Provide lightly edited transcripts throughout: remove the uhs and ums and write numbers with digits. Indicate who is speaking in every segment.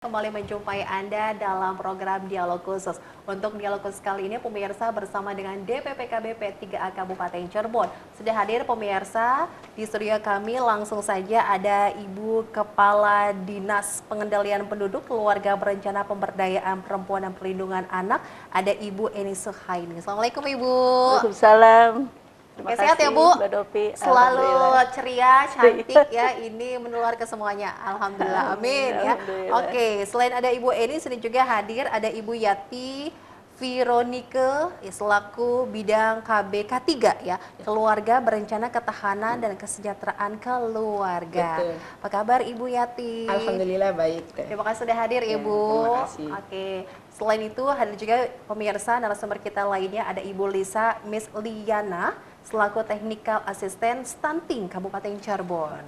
Speaker 1: Kembali menjumpai Anda dalam program Dialog Khusus. Untuk Dialog Khusus kali ini pemirsa bersama dengan DPPKB P3A Kabupaten Cirebon. Sudah hadir pemirsa di studio kami, langsung saja ada Ibu Kepala Dinas Pengendalian Penduduk, Keluarga Berencana Pemberdayaan Perempuan dan Perlindungan Anak, ada Ibu Eni Suhaini. Assalamualaikum Ibu.
Speaker 2: Waalaikumsalam. Terima
Speaker 1: Sehat
Speaker 2: kasih,
Speaker 1: ya Bu,
Speaker 2: Mbak Dopi.
Speaker 1: selalu ceria, cantik ya, ini menular ke semuanya. Alhamdulillah, amin ya. Oke, selain ada Ibu Eni, sini juga hadir ada Ibu Yati Vironike selaku bidang KB K3 ya, Keluarga Berencana Ketahanan dan Kesejahteraan Keluarga.
Speaker 3: Betul.
Speaker 1: Apa kabar Ibu Yati?
Speaker 3: Alhamdulillah baik.
Speaker 1: Terima kasih sudah hadir
Speaker 3: Ya,
Speaker 1: Ibu.
Speaker 3: terima kasih.
Speaker 1: Oke, selain itu hadir juga pemirsa narasumber kita lainnya ada Ibu Lisa Miss Liana selaku Technical Assistant Stunting Kabupaten Cirebon.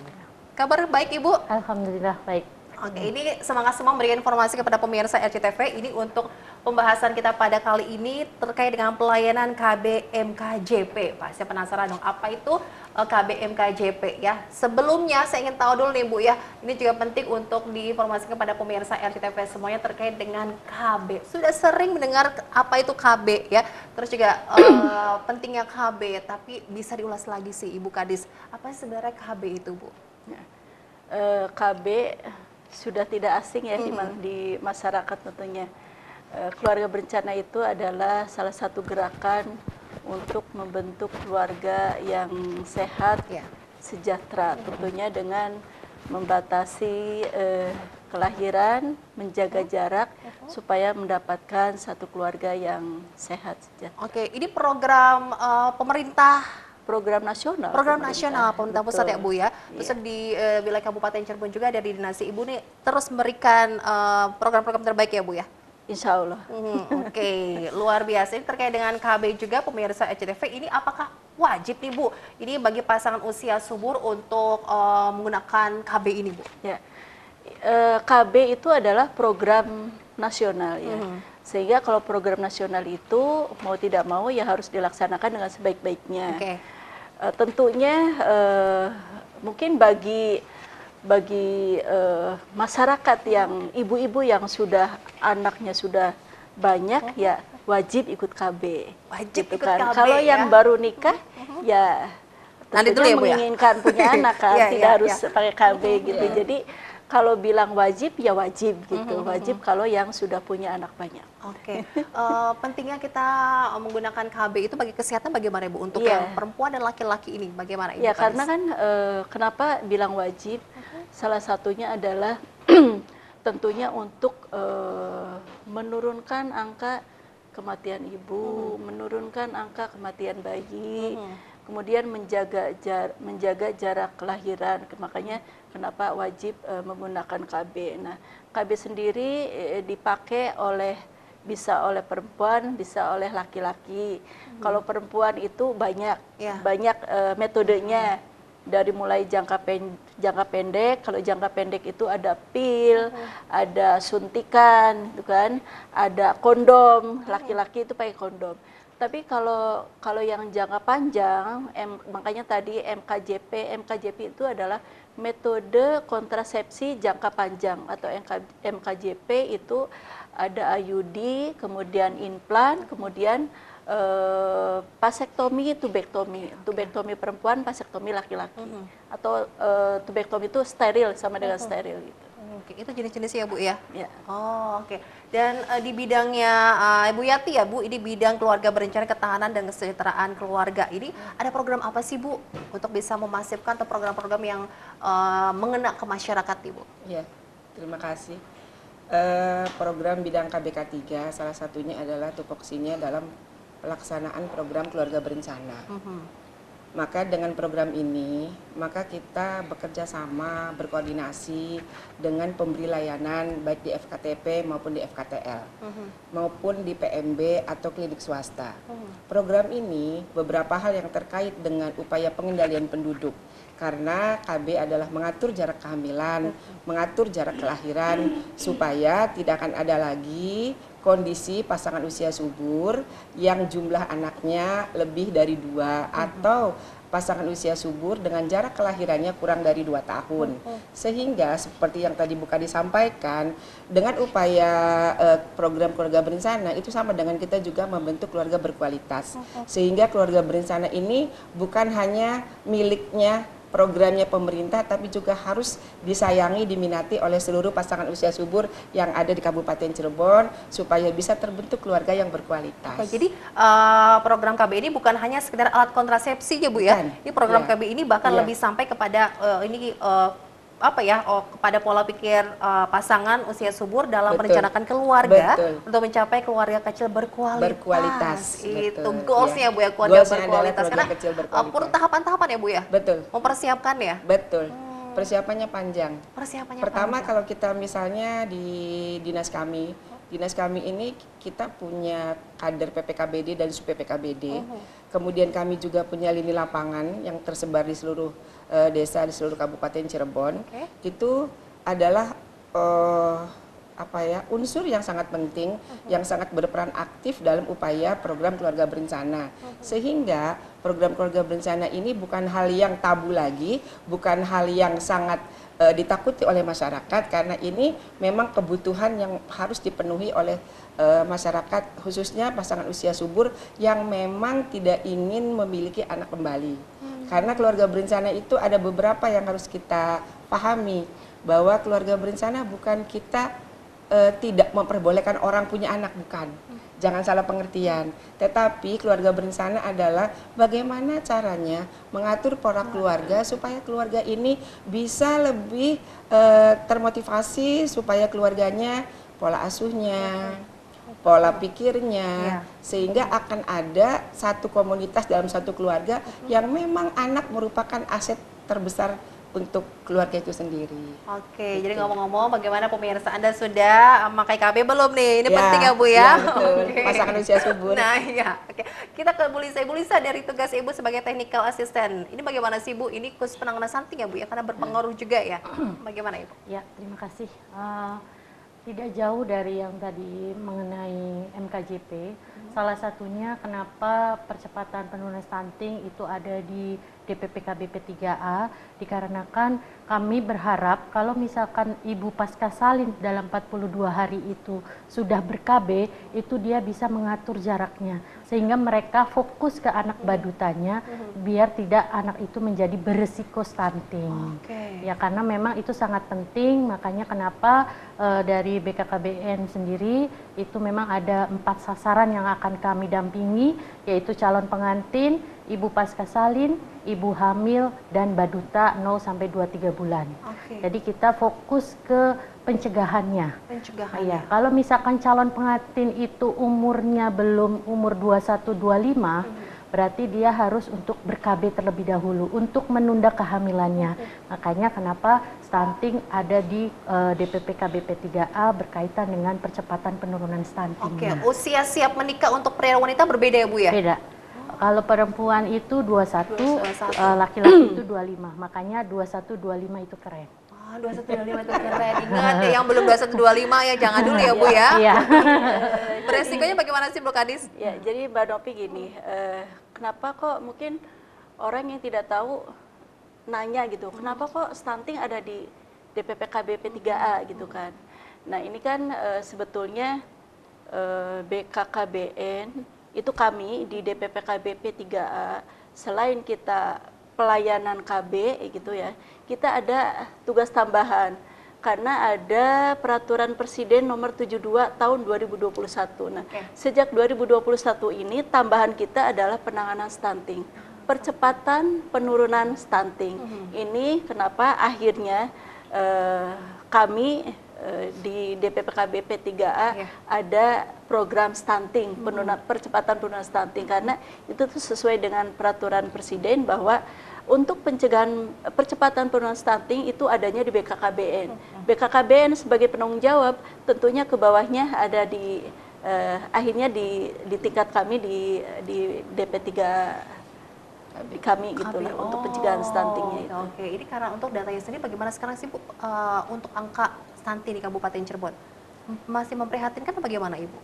Speaker 1: Kabar baik Ibu?
Speaker 2: Alhamdulillah baik.
Speaker 1: Oke, ini semangat semua memberikan informasi kepada pemirsa RCTV. Ini untuk pembahasan kita pada kali ini terkait dengan pelayanan KBMKJP. Pak, saya penasaran dong, apa itu KBMKJP ya? Sebelumnya saya ingin tahu dulu nih Bu ya, ini juga penting untuk diinformasikan kepada pemirsa RCTV semuanya terkait dengan KB. Sudah sering mendengar apa itu KB ya, terus juga pentingnya KB, tapi bisa diulas lagi sih Ibu Kadis, apa sebenarnya KB itu Bu?
Speaker 2: KB sudah tidak asing ya di masyarakat tentunya. Keluarga berencana itu adalah salah satu gerakan untuk membentuk keluarga yang sehat, sejahtera, tentunya dengan membatasi kelahiran, menjaga jarak supaya mendapatkan satu keluarga yang sehat, sejahtera.
Speaker 1: Oke, ini program pemerintah.
Speaker 2: Program nasional.
Speaker 1: Program nasional pemerintah pusat ya Bu ya. Terus
Speaker 2: Iya.
Speaker 1: di wilayah Kabupaten Cirebon juga ada di Dinasti Ibu nih terus memberikan program-program terbaik ya Bu ya.
Speaker 2: Insya Allah.
Speaker 1: Oke, luar biasa. Ini terkait dengan KB juga pemirsa RCTV, ini apakah wajib nih Bu? Ini bagi pasangan usia subur untuk menggunakan KB ini Bu?
Speaker 2: Ya, KB itu adalah program nasional ya. Sehingga kalau program nasional itu mau tidak mau ya harus dilaksanakan dengan sebaik-baiknya.
Speaker 1: Oke.
Speaker 2: Tentunya mungkin bagi masyarakat yang ibu-ibu yang sudah anaknya sudah banyak ya wajib ikut KB.
Speaker 1: Wajib
Speaker 2: Gitu
Speaker 1: ikut
Speaker 2: kan.
Speaker 1: KB
Speaker 2: Kalau
Speaker 1: ya.
Speaker 2: yang baru nikah ya
Speaker 1: Nanti dulu
Speaker 2: tentunya
Speaker 1: ya, Bu, ya?
Speaker 2: menginginkan punya anak kan,
Speaker 1: Iya,
Speaker 2: tidak
Speaker 1: iya,
Speaker 2: harus
Speaker 1: iya.
Speaker 2: pakai KB gitu. Jadi kalau bilang wajib ya wajib gitu. Wajib kalau yang sudah punya anak banyak.
Speaker 1: Oke, pentingnya kita menggunakan KB itu bagi kesehatan bagaimana Bu? Untuk
Speaker 2: Iya.
Speaker 1: yang perempuan dan laki-laki ini bagaimana Ibu
Speaker 2: Ya
Speaker 1: Kadis?
Speaker 2: karena kan kenapa bilang wajib? Salah satunya adalah tentunya untuk menurunkan angka kematian ibu, menurunkan angka kematian bayi, kemudian menjaga jarak kelahiran. Makanya kenapa wajib menggunakan KB. Nah, KB sendiri dipakai bisa oleh perempuan, bisa oleh laki-laki. Kalau perempuan itu banyak metodenya. Dari mulai jangka pendek, kalau jangka pendek itu ada pil, ada suntikan, gitu kan, ada kondom, laki-laki itu pakai kondom. Tapi kalau yang jangka panjang, makanya tadi MKJP itu adalah metode kontrasepsi jangka panjang atau MKJP itu ada IUD, kemudian implan, kemudian vasektomi, tubektomi perempuan, vasektomi laki-laki, atau tubektomi itu steril sama dengan steril gitu.
Speaker 1: Oke, itu jenis-jenisnya ya Bu ya?
Speaker 2: Ya.
Speaker 1: Oh, oke. Dan di bidangnya Ibu Yati ya Bu, ini bidang keluarga berencana ketahanan dan kesejahteraan keluarga. Ini ada program apa sih Bu untuk bisa memasifkan atau program-program yang mengena ke masyarakat Ibu?
Speaker 3: Ya, terima kasih. Program bidang KBK 3 salah satunya adalah tupoksinya dalam pelaksanaan program keluarga berencana. Maka dengan program ini, maka kita bekerja sama, berkoordinasi dengan pemberi layanan baik di FKTP maupun di FKTL, maupun di PMB atau klinik swasta. Program ini beberapa hal yang terkait dengan upaya pengendalian penduduk. Karena KB adalah mengatur jarak kehamilan, mengatur jarak kelahiran, supaya tidak akan ada lagi kondisi pasangan usia subur yang jumlah anaknya lebih dari 2 atau pasangan usia subur dengan jarak kelahirannya kurang dari 2 tahun. Sehingga seperti yang tadi Bu Kadi sampaikan, dengan upaya program keluarga berencana itu sama dengan kita juga membentuk keluarga berkualitas. Sehingga keluarga berencana ini bukan hanya miliknya programnya pemerintah, tapi juga harus disayangi, diminati oleh seluruh pasangan usia subur yang ada di Kabupaten Cirebon supaya bisa terbentuk keluarga yang berkualitas.
Speaker 1: Oke, jadi program KB ini bukan hanya sekedar alat kontrasepsi ya Bu ya.
Speaker 3: Bukan.
Speaker 1: Ini program
Speaker 3: Iya.
Speaker 1: KB ini bahkan
Speaker 3: Iya.
Speaker 1: lebih sampai kepada kepada pola pikir pasangan usia subur dalam
Speaker 3: Betul.
Speaker 1: merencanakan keluarga
Speaker 3: Betul.
Speaker 1: untuk mencapai keluarga kecil berkualitas.
Speaker 3: Berkualitas,
Speaker 1: Itu
Speaker 3: betul.
Speaker 1: goalsnya
Speaker 3: Iya.
Speaker 1: Bu ya, keluarga
Speaker 3: Goalsnya adalah
Speaker 1: berkualitas.
Speaker 3: keluarga
Speaker 1: Karena
Speaker 3: kecil berkualitas.
Speaker 1: perlu tahapan-tahapan ya Bu ya.
Speaker 3: Betul,
Speaker 1: Mempersiapkan ya.
Speaker 3: betul. Persiapannya panjang.
Speaker 1: Persiapannya
Speaker 3: Pertama
Speaker 1: panjang.
Speaker 3: kalau kita misalnya di dinas kami ini kita punya kader PPKBD dan sub PPKBD. Kemudian kami juga punya lini lapangan yang tersebar di seluruh desa di seluruh Kabupaten Cirebon.
Speaker 1: Oke.
Speaker 3: Itu adalah unsur yang sangat penting, yang sangat berperan aktif dalam upaya program keluarga berencana. Sehingga program keluarga berencana ini bukan hal yang tabu lagi, bukan hal yang sangat ditakuti oleh masyarakat, karena ini memang kebutuhan yang harus dipenuhi oleh masyarakat, khususnya pasangan usia subur yang memang tidak ingin memiliki anak kembali. Karena keluarga berencana itu ada beberapa yang harus kita pahami, bahwa keluarga berencana bukan kita tidak memperbolehkan orang punya anak, bukan. Jangan salah pengertian. Tetapi keluarga berencana adalah bagaimana caranya mengatur pola keluarga supaya keluarga ini bisa lebih termotivasi, supaya keluarganya pola asuhnya, pola pikirnya, sehingga akan ada satu komunitas dalam satu keluarga yang memang anak merupakan aset terbesar untuk keluarga itu sendiri.
Speaker 1: Oke, jadi ngomong-ngomong, bagaimana pemirsa, Anda sudah memakai KB belum nih? Ini
Speaker 3: Ya,
Speaker 1: penting ya Bu ya.
Speaker 3: ya, betul.
Speaker 1: Oke.
Speaker 3: Pasangan usia subur.
Speaker 1: Nah iya, oke. Kita ke Bu Lisa. Bu Lisa, dari tugas Ibu sebagai technical assistant, ini bagaimana sih Bu? Ini khusus penanganan stunting ya Bu ya, karena berpengaruh juga ya. Bagaimana Ibu?
Speaker 4: Ya, terima kasih. Tidak jauh dari yang tadi mengenai MKJP, salah satunya kenapa percepatan penurunan stunting itu ada di DPPKBP 3A, dikarenakan kami berharap kalau misalkan ibu pasca salin dalam 42 hari itu sudah ber-KB, itu dia bisa mengatur jaraknya, sehingga mereka fokus ke anak badutanya, biar tidak anak itu menjadi beresiko stunting. Ya, karena memang itu sangat penting, makanya kenapa dari BKKBN sendiri itu memang ada 4 sasaran yang akan kami dampingi, yaitu calon pengantin, ibu pasca salin, ibu hamil, dan baduta 0 sampai 23 bulan. Jadi kita fokus ke pencegahannya.
Speaker 1: Pencegahan.
Speaker 4: Iya, kalau misalkan calon pengantin itu umurnya belum umur 21-25, berarti dia harus untuk ber-KB terlebih dahulu untuk menunda kehamilannya. Makanya kenapa stunting ada di DPPKBP 3A berkaitan dengan percepatan penurunan stunting.
Speaker 1: Oke, usia siap menikah untuk pria dan wanita berbeda ya Bu ya?
Speaker 4: Beda. Kalau perempuan itu 21,
Speaker 1: 21.
Speaker 4: laki-laki itu 25. Makanya 21-25 itu keren.
Speaker 1: 2125 itu keren. Ingat ya, yang belum 2125 ya jangan dulu ya Bu ya.
Speaker 4: Iya.
Speaker 1: Beresikonya bagaimana sih Bu Kadis?
Speaker 2: Ya, jadi Mbak Nopi gini, kenapa kok mungkin orang yang tidak tahu nanya gitu, kenapa kok stunting ada di DPPKBP 3A gitu kan. Nah ini kan sebetulnya BKKBN, itu kami di DPPKBP 3A, selain kita pelayanan KB gitu ya, kita ada tugas tambahan. Karena ada peraturan Presiden nomor 72 tahun 2021. Nah, sejak 2021 ini tambahan kita adalah penanganan stunting, percepatan penurunan stunting. Ini kenapa akhirnya kami di DPPKBP 3A ada program stunting, percepatan penurunan stunting, karena itu tuh sesuai dengan peraturan Presiden bahwa untuk pencegahan percepatan penurunan stunting itu adanya di BKKBN. BKKBN sebagai penanggung jawab, tentunya ke bawahnya ada di akhirnya di tingkat kami di DP3 kami gitu lah, untuk pencegahan stuntingnya itu.
Speaker 1: Oke, ini karena untuk datanya sendiri bagaimana sekarang sih Bu, untuk angka stunting di Kabupaten Cirebon? Masih memprihatinkan atau bagaimana Ibu?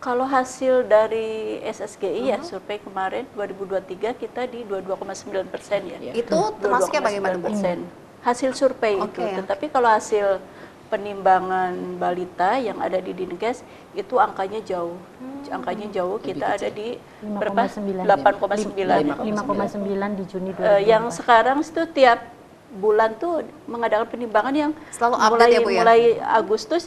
Speaker 2: Kalau hasil dari SSGI ya survei kemarin 2023 kita di 22,9% ya.
Speaker 1: Itu termasuknya bagaimana Bu?
Speaker 2: 22,9%. Hasil survei itu.
Speaker 1: Oke.
Speaker 2: Tetapi kalau hasil penimbangan balita yang ada di Dinkes itu angkanya jauh. Angkanya jauh, kita ada di berapa? 8,9.
Speaker 4: 5,9 di Juni 2024.
Speaker 2: Yang sekarang itu tiap bulan tuh mengadakan penimbangan yang
Speaker 1: Selalu update ya, Bu, ya?
Speaker 2: mulai Agustus,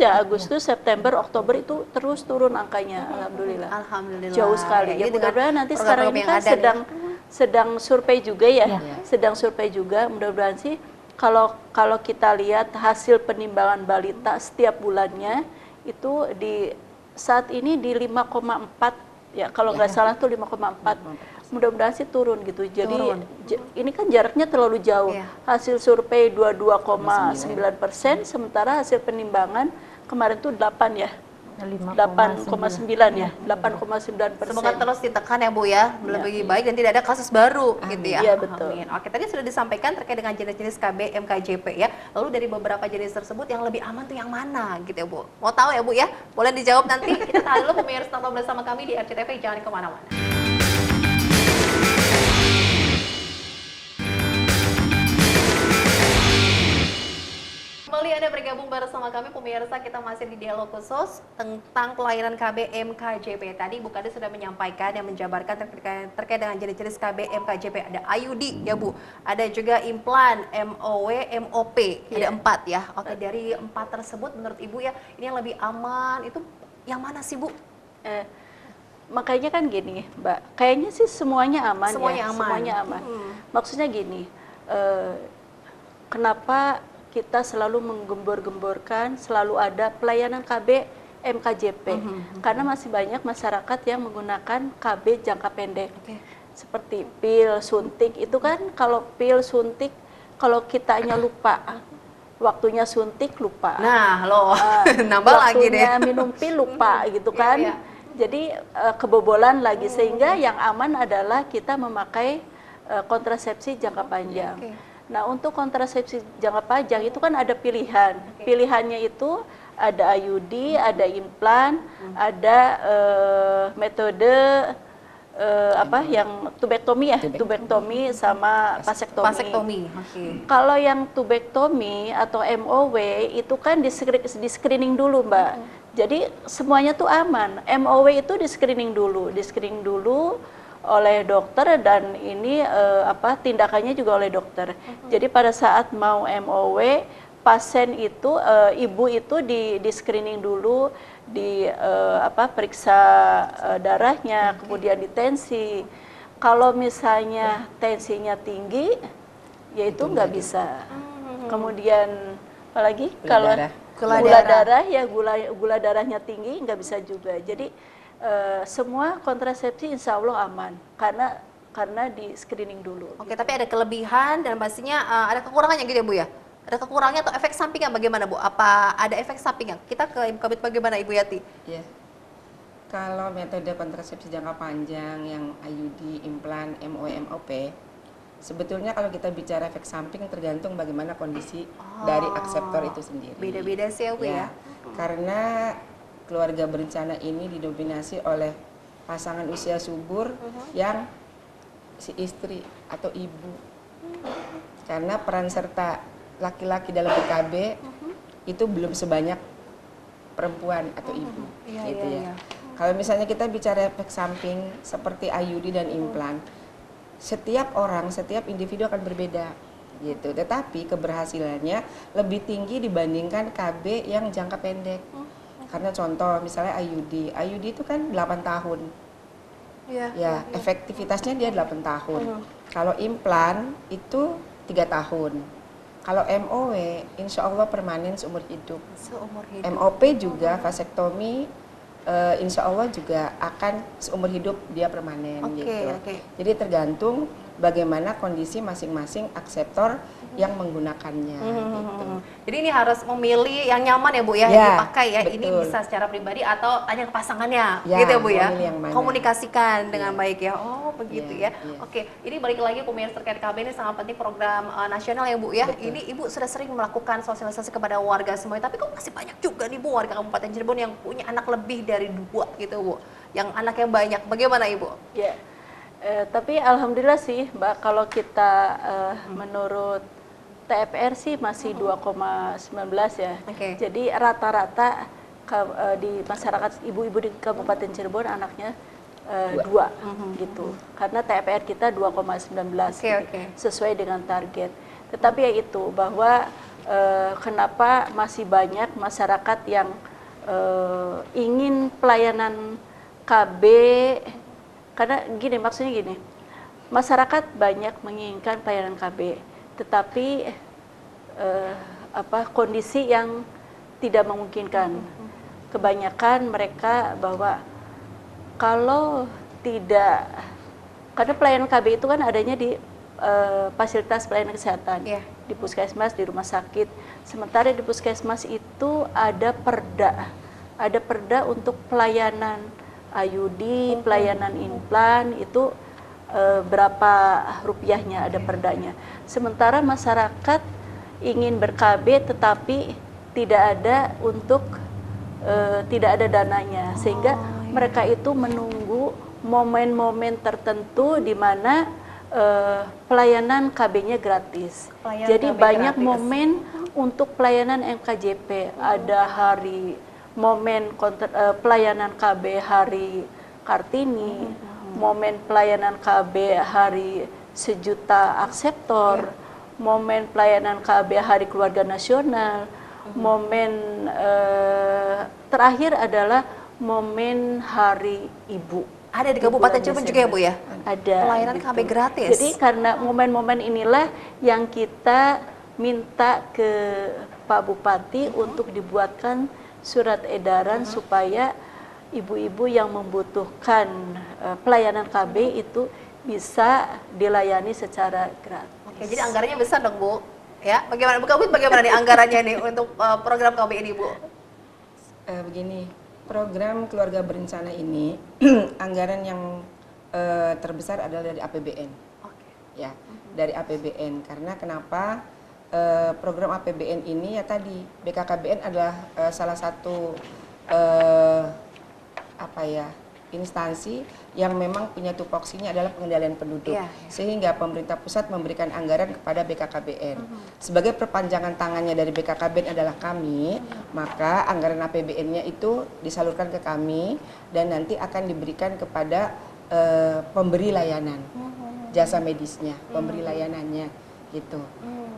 Speaker 2: September, Oktober itu terus turun angkanya, alhamdulillah.
Speaker 1: Alhamdulillah.
Speaker 2: Jauh sekali. Ya
Speaker 1: Ini dengan
Speaker 2: mudah-mudahan nanti
Speaker 1: program
Speaker 2: sekarang ini
Speaker 1: yang
Speaker 2: kan
Speaker 1: ada nih.
Speaker 2: sedang survei juga ya,
Speaker 4: Iya.
Speaker 2: sedang survei juga. Mudah-mudahan sih kalau kita lihat hasil penimbangan balita setiap bulannya itu di saat ini di 5,4 ya, kalau nggak salah tuh 5,4. Mudah-mudahan sih turun gitu. Jadi ini kan jaraknya terlalu jauh.
Speaker 1: Iya.
Speaker 2: Hasil survei 22,9%, sementara hasil penimbangan kemarin tuh 8 ya. 8,9 ya, 8,9%.
Speaker 1: Semoga terus ditekan ya Bu ya, lebih baik dan tidak ada kasus baru gitu ya.
Speaker 2: Iya, betul.
Speaker 1: Amin. Oke, tadi sudah disampaikan terkait dengan jenis-jenis KB MKJP ya. Lalu dari beberapa jenis tersebut yang lebih aman tuh yang mana gitu ya Bu? Mau tahu ya Bu ya? Boleh dijawab nanti. Kita tahan dulu pemirsa, tetap bersama kami di RCTV, jangan kemana-mana. Kembali Anda bergabung bersama kami pemirsa, kita masih di dialog khusus tentang pelayanan KB MKJP. Tadi Bu Kades sudah menyampaikan yang menjabarkan terkait dengan jenis-jenis KB MKJP. Ada IUD ya Bu, ada juga implan, MOW, MOP, ada 4 ya. Oke, dari 4 tersebut menurut Ibu ya, ini yang lebih aman itu yang mana sih Bu?
Speaker 2: Makanya kan gini Mbak, kayaknya sih semuanya aman.
Speaker 1: Semuanya
Speaker 2: ya,
Speaker 1: aman.
Speaker 2: semuanya aman. Maksudnya gini, kenapa kita selalu menggembor-gemborkan selalu ada pelayanan KB MKJP, karena masih banyak masyarakat yang menggunakan KB jangka pendek. Seperti pil, suntik, itu kan kalau pil, suntik, kalau kitanya lupa, waktunya suntik lupa.
Speaker 1: Nah, loh, nambah lagi deh.
Speaker 2: Waktunya minum pil lupa gitu kan.
Speaker 1: Iya.
Speaker 2: Jadi kebobolan lagi, sehingga yang aman adalah kita memakai kontrasepsi jangka panjang. Nah, untuk kontrasepsi jangka panjang itu kan ada pilihan. Pilihannya itu ada IUD, ada implan, ada metode yang tubektomi ya, tubektomi sama vasektomi.
Speaker 1: Vasektomi.
Speaker 2: Kalau yang tubektomi atau MOW itu kan di screening dulu, Mbak. Jadi semuanya tuh aman. MOW itu di screening dulu oleh dokter, dan ini tindakannya juga oleh dokter. Jadi pada saat mau MOW, pasien itu ibu itu di screening dulu, periksa darahnya, kemudian ditensi. Kalau misalnya tensinya tinggi, ya itu nggak bisa. Kemudian apalagi kalau gula darahnya tinggi nggak bisa juga. Jadi semua kontrasepsi insya Allah aman karena di screening dulu.
Speaker 1: Oke, tapi ada kelebihan dan pastinya ada kekurangannya gitu ya Bu ya? Ada kekurangannya atau efek sampingnya bagaimana Bu? Apa ada efek sampingnya? Kita ke Imkabit bagaimana Ibu Yati?
Speaker 3: Iya. Kalau metode kontrasepsi jangka panjang yang IUD, implan, MOW, MOP, sebetulnya kalau kita bicara efek samping tergantung bagaimana kondisi dari akseptor itu sendiri.
Speaker 1: Beda-beda sih ya Bu ya?
Speaker 3: Karena keluarga berencana ini didominasi oleh pasangan usia subur yang si istri atau ibu. Karena peran serta laki-laki dalam PKB itu belum sebanyak perempuan atau ibu. Kalau misalnya kita bicara efek samping seperti IUD dan implan, setiap orang, setiap individu akan berbeda gitu. Tetapi keberhasilannya lebih tinggi dibandingkan KB yang jangka pendek. Karena contoh misalnya IUD itu kan 8 tahun. Efektivitasnya dia 8 tahun. Kalau implan itu 3 tahun. Kalau MOW insya Allah permanen seumur hidup. MOP juga vasektomi insya Allah juga akan seumur hidup dia permanen gitu. Jadi tergantung bagaimana kondisi masing-masing akseptor yang menggunakannya. Gitu.
Speaker 1: Jadi ini harus memilih yang nyaman ya Bu ya,
Speaker 3: Ya,
Speaker 1: yang dipakai ya. Ini
Speaker 3: betul.
Speaker 1: bisa secara pribadi atau tanya ke pasangannya,
Speaker 3: Ya,
Speaker 1: gitu ya Bu ya.
Speaker 3: memilih yang mana.
Speaker 1: Komunikasikan dengan
Speaker 3: Ya.
Speaker 1: baik ya. Oh begitu
Speaker 3: Ya,
Speaker 1: ya.
Speaker 3: ya.
Speaker 1: Oke, ini balik lagi pemirsa terkait KB ini sangat penting program nasional ya Bu ya.
Speaker 3: Betul.
Speaker 1: Ini Ibu sudah sering melakukan sosialisasi kepada warga semuanya, tapi kok masih banyak juga nih Bu warga Kabupaten Cirebon yang punya anak lebih dari 2 gitu Bu. Yang anaknya banyak. Bagaimana Ibu?
Speaker 2: Ya, tapi alhamdulillah sih Mbak, kalau kita menurut TFR sih masih 2,19 ya.
Speaker 1: Oke.
Speaker 2: Jadi rata-rata di masyarakat ibu-ibu di Kabupaten Cirebon anaknya 2 gitu. Karena TFR kita 2,19
Speaker 1: Oke,
Speaker 2: gitu,
Speaker 1: oke.
Speaker 2: sesuai dengan target. Tetapi ya itu bahwa kenapa masih banyak masyarakat yang ingin pelayanan KB, karena gini, maksudnya gini, masyarakat banyak menginginkan pelayanan KB, tetapi kondisi yang tidak memungkinkan. Kebanyakan mereka bahwa kalau tidak, karena pelayanan KB itu kan adanya di fasilitas pelayanan kesehatan,
Speaker 1: Iya.
Speaker 2: di puskesmas, di rumah sakit. Sementara di puskesmas itu ada perda untuk pelayanan IUD, pelayanan implan, itu berapa rupiahnya, ada perdanya. Sementara masyarakat ingin ber-KB tetapi tidak ada tidak ada dananya, sehingga mereka itu menunggu momen-momen tertentu di mana pelayanan KB-nya gratis.
Speaker 1: Pelayanan
Speaker 2: Jadi
Speaker 1: KB
Speaker 2: banyak
Speaker 1: gratis.
Speaker 2: momen untuk pelayanan MKJP. Ada hari momen pelayanan KB hari Kartini, momen pelayanan KB hari 1.000.000 akseptor, momen pelayanan KB hari keluarga nasional, momen terakhir adalah momen hari ibu.
Speaker 1: Ada di Kabupaten Cirebon juga ya Bu ya?
Speaker 2: Ada
Speaker 1: Pelayanan
Speaker 2: gitu.
Speaker 1: KB gratis.
Speaker 2: Jadi karena momen-momen inilah yang kita minta ke Pak Bupati untuk dibuatkan surat edaran supaya ibu-ibu yang membutuhkan pelayanan KB itu bisa dilayani secara gratis.
Speaker 1: Oke, jadi anggarannya besar dong Bu. Ya, bagaimana Bu Kabit, bagaimana nih anggarannya nih untuk program KB ini Bu?
Speaker 3: Begini, program keluarga berencana ini anggaran yang terbesar adalah dari APBN.
Speaker 1: Oke.
Speaker 3: Ya, dari APBN. Karena kenapa program APBN ini ya tadi BKKBN adalah salah satu instansi yang memang punya tupoksinya adalah pengendalian penduduk.
Speaker 1: Iya, iya.
Speaker 3: Sehingga pemerintah pusat memberikan anggaran kepada BKKBN. Sebagai perpanjangan tangannya dari BKKBN adalah kami, maka anggaran APBN-nya itu disalurkan ke kami dan nanti akan diberikan kepada pemberi layanan, jasa medisnya, pemberi layanannya gitu.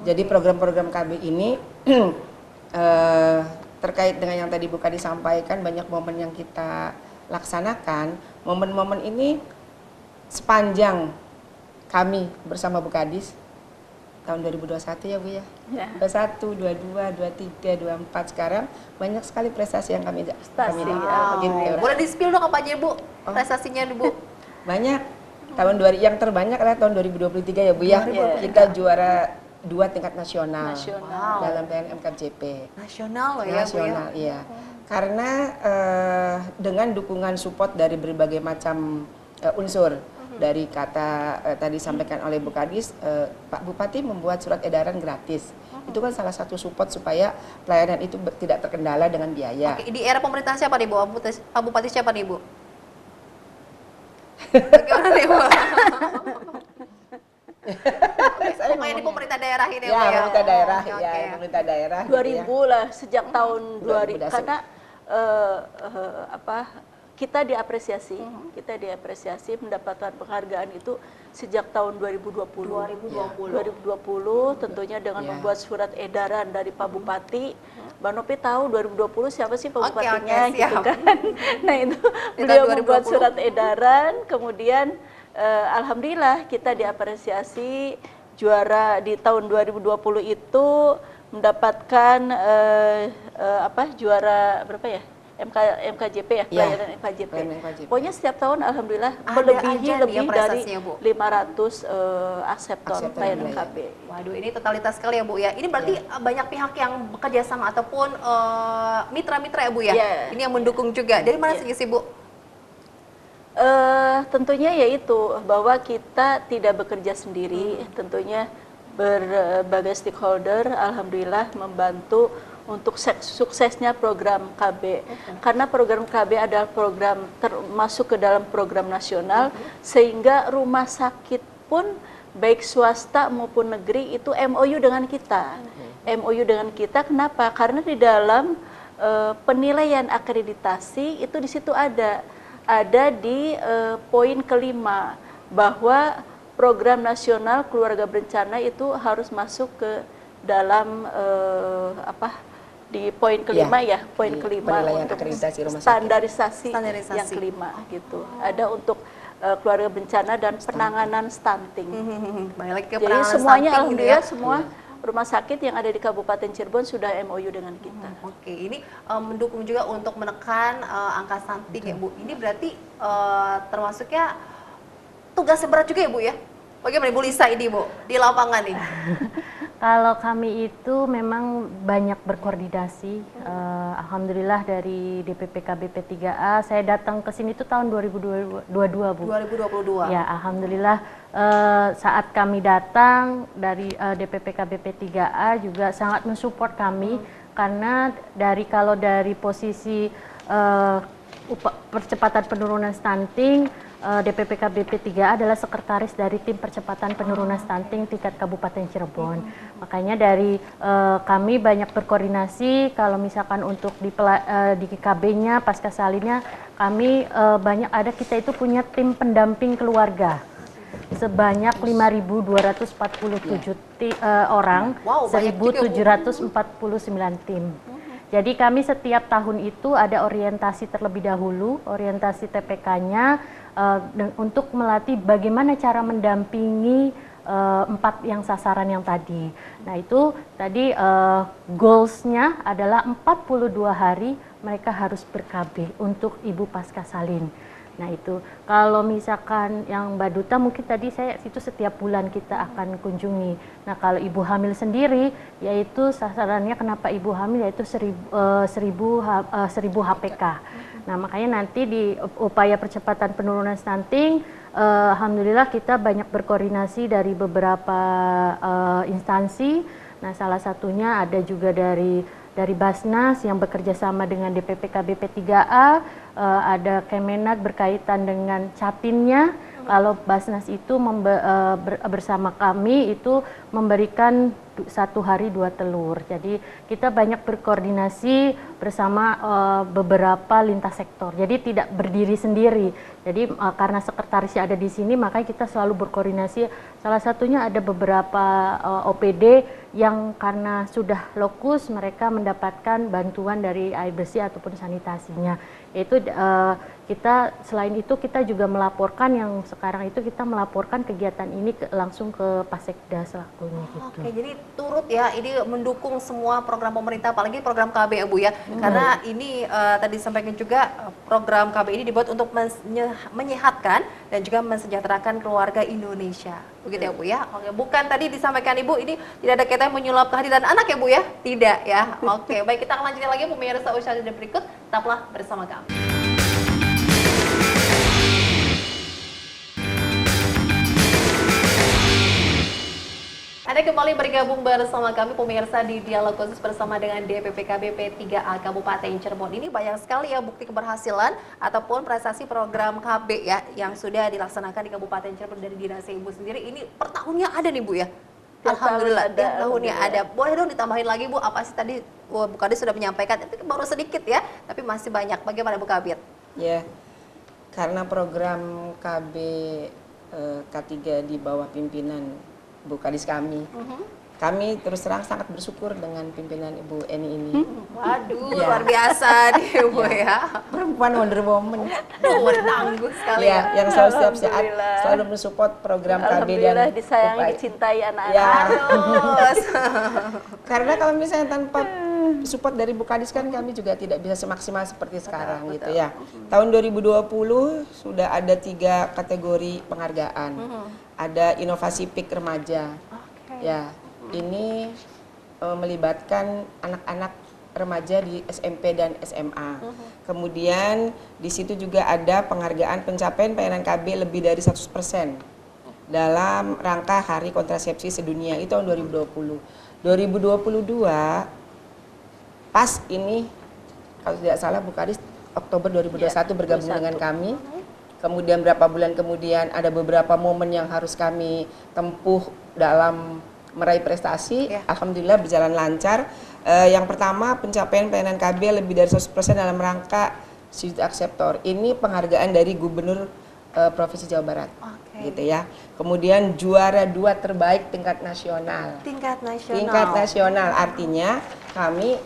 Speaker 3: Jadi program-program KB ini terkait dengan yang tadi Bu Kadi sampaikan, banyak momen yang kita laksanakan. Momen-momen ini sepanjang kami bersama Bu Kadis tahun 2021 ya Bu ya.
Speaker 2: Ya.
Speaker 3: 21, 22, 23, 24 sekarang banyak sekali prestasi yang kami
Speaker 2: Prestasi,
Speaker 3: dapat, gitu.
Speaker 1: Boleh di-spill dong apa aja Bu prestasinya Bu?
Speaker 3: Banyak. Yang terbanyak adalah tahun 2023 ya Bu ya.
Speaker 2: 2023.
Speaker 3: Kita juara 2 tingkat nasional.
Speaker 2: Nasional.
Speaker 3: Dalam pelayanan MKJP.
Speaker 1: Nasional loh ya Bu ya.
Speaker 3: Nasional, iya. Karena dengan dukungan support dari berbagai macam unsur, dari kata tadi sampaikan oleh Bu Kadis, Pak Bupati membuat surat edaran gratis. Itu kan salah satu support supaya pelayanan itu tidak terkendala dengan biaya.
Speaker 1: Oke, di era pemerintahan siapa nih Bu? Pak Bupati siapa nih Bu? Bagaimana nih Bu? Pokoknya di pemerintah daerah ini
Speaker 3: Ya,
Speaker 1: Bu ya.
Speaker 3: pemerintah daerah,
Speaker 1: Oke,
Speaker 3: ya,
Speaker 1: oke.
Speaker 3: pemerintah daerah. gitu ya.
Speaker 2: 2000 lah, sejak tahun 2000,
Speaker 3: 2000
Speaker 2: karena kita diapresiasi, mendapatkan penghargaan itu sejak tahun 2020. 2020 tentunya dengan
Speaker 3: Ya.
Speaker 2: membuat surat edaran dari Pak Bupati. Mbak Nopi tahu 2020 siapa sih Pak
Speaker 1: Oke,
Speaker 2: Bupatinya
Speaker 1: oke,
Speaker 2: gitu
Speaker 1: siap.
Speaker 2: kan. Nah itu
Speaker 1: Di
Speaker 2: beliau
Speaker 1: tahun
Speaker 2: membuat
Speaker 1: 2020.
Speaker 2: surat edaran, kemudian alhamdulillah kita diapresiasi juara di tahun 2020 itu mendapatkan juara berapa ya? MKJP ya,
Speaker 3: Iya,
Speaker 2: pelayanan MKJP.
Speaker 3: pelayanan MKJP.
Speaker 2: Pokoknya setiap tahun alhamdulillah
Speaker 1: Ada
Speaker 2: melebihi
Speaker 1: aja nih ya
Speaker 2: lebih dari
Speaker 1: prestasinya, Bu.
Speaker 2: 500 akseptor
Speaker 3: Akseptor
Speaker 2: pelayanan
Speaker 3: wilayah.
Speaker 2: KB.
Speaker 1: Waduh, ini totalitas sekali ya Bu ya. Ini berarti banyak pihak yang bekerja sama ataupun mitra-mitra ya Bu ya.
Speaker 2: Iya.
Speaker 1: Ini yang mendukung juga. Dari mana saja sih Bu?
Speaker 2: Tentunya yaitu bahwa kita tidak bekerja sendiri, tentunya berbagai stakeholder alhamdulillah membantu untuk suksesnya program KB. Karena program KB adalah program termasuk ke dalam program nasional, sehingga rumah sakit pun baik swasta maupun negeri itu MOU dengan kita. MOU dengan kita kenapa? Karena di dalam penilaian akreditasi itu di situ ada di poin kelima bahwa program nasional keluarga berencana itu harus masuk ke dalam di poin kelima ya, poin
Speaker 3: di
Speaker 2: kelima
Speaker 3: penilaian
Speaker 2: untuk
Speaker 3: akreditasi rumah sakit.
Speaker 2: standarisasi
Speaker 1: Standarisasi.
Speaker 2: yang kelima gitu. Ada untuk keluarga bencana dan penanganan stunting.
Speaker 1: Balik lagi ke
Speaker 2: Jadi
Speaker 1: penanganan
Speaker 2: semuanya
Speaker 1: stunting gitu
Speaker 2: alhamdulillah
Speaker 1: ya.
Speaker 2: semua rumah sakit yang ada di Kabupaten Cirebon sudah MOU dengan kita.
Speaker 1: Oke, ini mendukung juga untuk menekan angka stunting ya Bu. Ini berarti termasuknya tugasnya berat juga ya Bu ya? Bagaimana Ibu Lisa ini Bu, di lapangan nih?
Speaker 4: Kalau kami itu memang banyak berkoordinasi. Alhamdulillah dari DPP KBP 3A, saya datang ke sini itu tahun 2022 Bu.
Speaker 1: 2022.
Speaker 4: Ya, alhamdulillah saat kami datang dari DPP KBP 3A juga sangat mensupport kami karena kalau dari posisi percepatan penurunan stunting, DPP KBP 3A adalah sekretaris dari tim percepatan penurunan stunting tingkat Kabupaten Cirebon. Makanya dari kami banyak berkoordinasi kalau misalkan untuk di KB-nya, pasca salinnya, kami banyak kita itu punya tim pendamping keluarga sebanyak 5.247 orang,
Speaker 1: Wow, banyak juga, Bu.
Speaker 4: 1.749 tim. Jadi kami setiap tahun itu ada orientasi terlebih dahulu, orientasi TPK-nya untuk melatih bagaimana cara mendampingi 4 yang sasaran yang tadi. Nah itu tadi goals-nya adalah 42 hari mereka harus ber-KB untuk ibu pasca salin. Nah itu, kalau misalkan yang Mbak Duta mungkin tadi itu setiap bulan kita akan kunjungi. Nah kalau ibu hamil sendiri, yaitu sasarannya kenapa ibu hamil yaitu 1000 HPK. Nah makanya nanti di upaya percepatan penurunan stunting, alhamdulillah kita banyak berkoordinasi dari beberapa instansi. Nah salah satunya ada juga dari Basnas yang bekerja sama dengan DPP KBP 3A, ada Kemenak berkaitan dengan Capinnya. Kalau Basnas itu bersama kami itu memberikan 1 hari 2 telur. Jadi kita banyak berkoordinasi bersama beberapa lintas sektor. Jadi tidak berdiri sendiri. Jadi karena sekretarisnya ada di sini, makanya kita selalu berkoordinasi. Salah satunya ada beberapa OPD yang karena sudah lokus mereka mendapatkan bantuan dari air bersih ataupun sanitasinya. Yaitu kita selain itu kita juga melaporkan yang sekarang itu kita melaporkan kegiatan ini langsung ke Pasekda selakunya gitu.
Speaker 1: Oke, jadi turut ya ini mendukung semua program pemerintah, apalagi program KB ya Bu ya. Karena ini tadi disampaikan juga program KB ini dibuat untuk menyehatkan dan juga mensejahterakan keluarga Indonesia. Begitu ya Bu ya. Oke, bukan tadi disampaikan Ibu ini tidak ada kaitan menyulap kehadiran anak ya Bu ya? Tidak ya. Oke, baik kita akan lanjutkan lagi pemirsa usaha jeda berikut. Tetaplah bersama kami. Anda kembali bergabung bersama kami pemirsa di dialog khusus bersama dengan DPP KBP 3A Kabupaten Cirebon. Ini banyak sekali ya bukti keberhasilan ataupun prestasi program KB ya yang sudah dilaksanakan di Kabupaten Cirebon dari Dinas Ibu sendiri. Ini per tahunnya ada nih Bu ya?
Speaker 2: Tiap
Speaker 1: Alhamdulillah,
Speaker 2: tahun ada,
Speaker 1: tiap tahunnya ada.
Speaker 2: alhamdulillah.
Speaker 1: Boleh dong ditambahin lagi Bu, apa sih tadi Bu Kadis sudah menyampaikan, itu baru sedikit ya, tapi masih banyak. Bagaimana Bu Kabit?
Speaker 3: Ya, karena program KB K3 di bawah pimpinan Bu Kadis kami terus terang sangat bersyukur dengan pimpinan Ibu Eni ini.
Speaker 1: Waduh,
Speaker 3: Ya.
Speaker 1: luar biasa nih Bu ya.
Speaker 3: Perempuan Wonder Woman.
Speaker 1: Aduh, tangguh sekali ya.
Speaker 3: Ya, yang selalu setiap saat
Speaker 2: Alhamdulillah.
Speaker 3: selalu mensupport program KB dan
Speaker 2: Alhamdulillah disayangi,
Speaker 3: upaya.
Speaker 2: dicintai anak-anak.
Speaker 3: Ya.
Speaker 1: Terus.
Speaker 3: Karena kalau misalnya tanpa support dari Bu Kadis kan kami juga tidak bisa semaksimal seperti sekarang gitu
Speaker 1: betul.
Speaker 3: ya. Tahun 2020 sudah ada 3 kategori penghargaan. Ada inovasi PIK remaja.
Speaker 1: Oke.
Speaker 3: Ya, ini melibatkan anak-anak remaja di SMP dan SMA. Kemudian di situ juga ada penghargaan pencapaian pelayanan KB lebih dari 100% dalam rangka Hari Kontrasepsi Sedunia itu tahun 2020. 2022 pas ini kalau tidak salah Bu Kadis Oktober 2021 bergabung dengan kami. Kemudian berapa bulan kemudian ada beberapa momen yang harus kami tempuh dalam meraih prestasi. Alhamdulillah berjalan lancar. Yang pertama pencapaian pelayanan KB lebih dari 100% dalam rangka Student Acceptor. Ini penghargaan dari Gubernur Provinsi Jawa Barat. Gitu ya. Kemudian juara 2 terbaik tingkat nasional.
Speaker 1: Tingkat nasional.
Speaker 3: Tingkat nasional artinya kami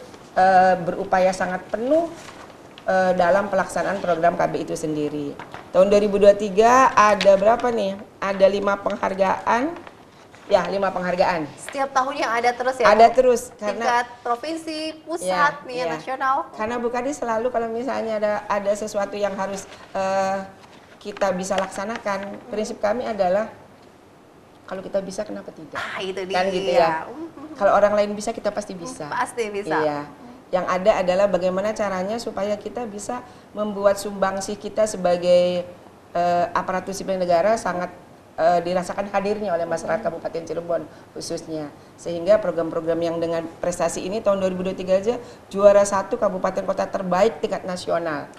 Speaker 3: berupaya sangat penuh dalam pelaksanaan program KB itu sendiri. Tahun 2023 ada berapa nih? Ada 5 penghargaan. Ya, 5 penghargaan.
Speaker 1: Setiap tahunnya ada terus ya?
Speaker 3: Ada
Speaker 1: Bu?
Speaker 3: terus karena
Speaker 1: Tingkat provinsi, pusat, nih nasional.
Speaker 3: Karena Bu Kadis selalu kalau misalnya ada sesuatu yang harus kita bisa laksanakan, prinsip kami adalah kalau kita bisa kenapa tidak?
Speaker 1: Itu dia.
Speaker 3: Kan gitu ya. Kalau orang lain bisa kita pasti bisa.
Speaker 1: Pasti bisa.
Speaker 3: Iya. Yang ada adalah bagaimana caranya supaya kita bisa membuat sumbangsih kita sebagai aparatur sipil negara sangat dirasakan hadirnya oleh masyarakat Kabupaten Cirebon khususnya. Sehingga program-program yang dengan prestasi ini tahun 2023 aja juara 1 kabupaten kota terbaik tingkat nasional.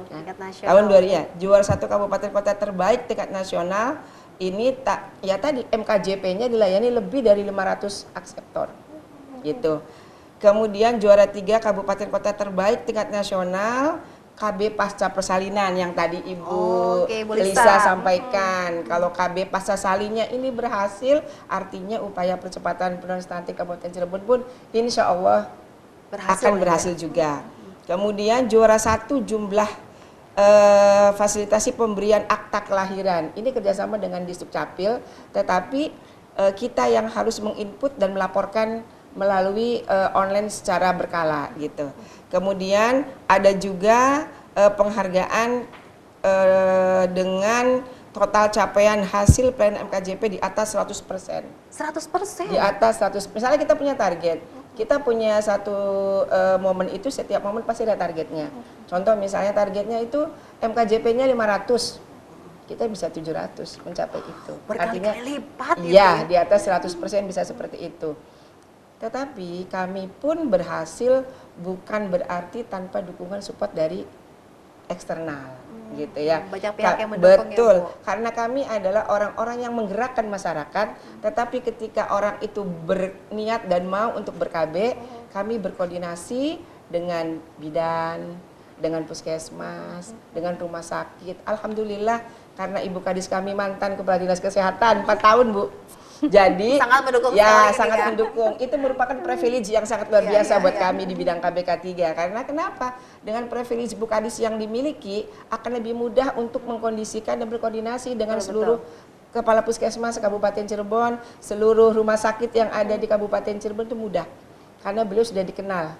Speaker 1: Tingkat nasional.
Speaker 3: Tahun 2000 ya, juara 1 kabupaten kota terbaik tingkat nasional. Ini tadi MKJP-nya dilayani lebih dari 500 akseptor. Gitu. Kemudian juara 3 kabupaten kota terbaik tingkat nasional KB pasca persalinan yang tadi Ibu Lisa sampaikan. Kalau KB pasca salinnya ini berhasil, artinya upaya percepatan penurunan stunting Kabupaten Cirebon pun insya Allah akan berhasil juga. Kemudian juara 1 jumlah fasilitasi pemberian akta kelahiran. Ini kerjasama dengan Disdukcapil, tetapi kita yang harus menginput dan melaporkan melalui online secara berkala gitu. Kemudian ada juga penghargaan dengan total capaian hasil pelayanan MKJP di atas 100%.
Speaker 1: 100%? Di
Speaker 3: atas 100%. Misalnya kita punya target, kita punya satu momen itu, setiap momen pasti ada targetnya. Contoh misalnya targetnya itu MKJP-nya 500, kita bisa 700 mencapai itu.
Speaker 1: Berkali-kali lipat gitu
Speaker 3: ya. Di atas 100% bisa seperti itu. Tetapi kami pun berhasil bukan berarti tanpa dukungan support dari eksternal gitu ya.
Speaker 1: Banyak pihak yang mendukung.
Speaker 3: Betul,
Speaker 1: ya, Bu?
Speaker 3: karena kami adalah orang-orang yang menggerakkan masyarakat, tetapi ketika orang itu berniat dan mau untuk ber-KB, kami berkoordinasi dengan bidan, dengan puskesmas, dengan rumah sakit. Alhamdulillah karena Ibu Kadis kami mantan Kepala Dinas Kesehatan 4 tahun, Bu. Jadi
Speaker 1: sangat mendukung
Speaker 3: sangat mendukung. Itu merupakan privilege yang sangat luar biasa buat kami di bidang KBK 3. Karena kenapa? Dengan privilege Bu Kadis yang dimiliki akan lebih mudah untuk mengkondisikan dan berkoordinasi dengan seluruh kepala puskesmas Kabupaten Cirebon, seluruh rumah sakit yang ada di Kabupaten Cirebon itu mudah. Karena beliau sudah dikenal.